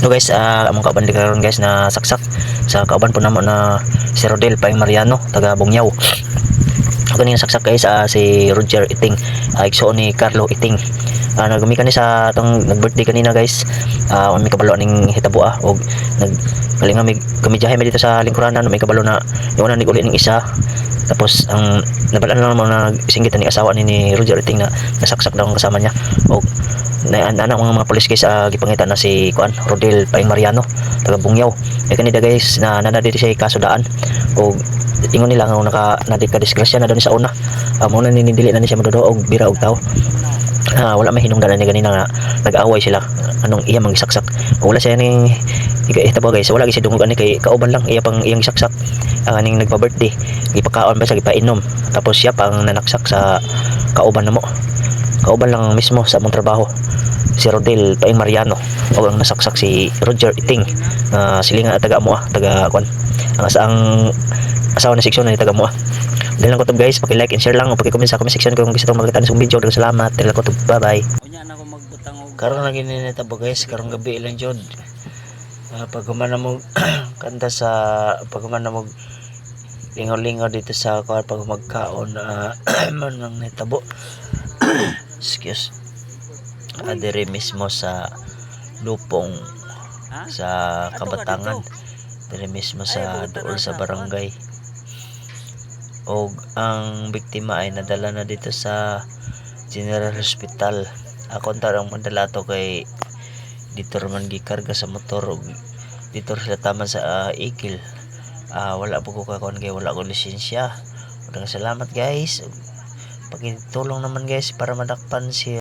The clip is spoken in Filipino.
No guys, among kauban di karon guys na saksak sa kauban po namo na si Rodel Paing Mariano taga Bungyaw. Ako ni saksak guys si Roger Iting, igsoon ni Carlo Iting. Nagumi kani sa tong nag-birthday kanina guys. May kabalo ning hitabo og nag kalinga may gamijahe mi dito sa lingkuranan, may kabalo na yung una ning uli ning isa. Tapos ang nabalaan lang mo na singgit ni asawa ni Roger Iting na nasaksak daw ang kasama niya. Og na mga pulis guys gipangita na si kuan Rodel Paing Mariano taga Bungyaw. Kanida guys na nanadiri siya kasudaan og ingon nila nga naka nadika disgrasya na daw ni sa una. Muna ninindili na ni siya madudo og bira og tao. Wala may hinungdan ni ganina nga nag-away sila anong iya mangisaksak. Wala siya ning hitabo guys, wala gyud siya dungog ani kay kauban lang iya pang iyang saksak ning nagpa-birthday gipakaon ba siya gipainom tapos siya pang nanaksak sa kauban namo. Kauban lang mismo sa among trabaho si Rodel Paing Mariano o ang nasaksak si Roger Iting, silingan at taga Amoa, taga kwan ang asaang asawa na seksyon ni taga Amoa. Dahil lang ko to guys, paki-like and share lang o paki-comment sa comment section kung gusto mo makita ng video. Salamat. Dahil ko to, bye bye. Karon lagi ni natabo guys, karong gabi lang jud. Pag humana mo kanta sa pag humana mo lingaw-lingaw dito sa pag magkaon man nang natabo. Excuse. Adere mismo sa Lupong sa Kabatangan. Dire mismo sa dool sa barangay. Og ang biktima ay nadala na dito sa General Hospital. Ako tarong madala to kay dito man gikarga sa motor og dito sila taman sa Ikil. Wala po ko kakon kay wala ko lisensya. Maraming salamat guys. Pagitulong naman guys para madakpan si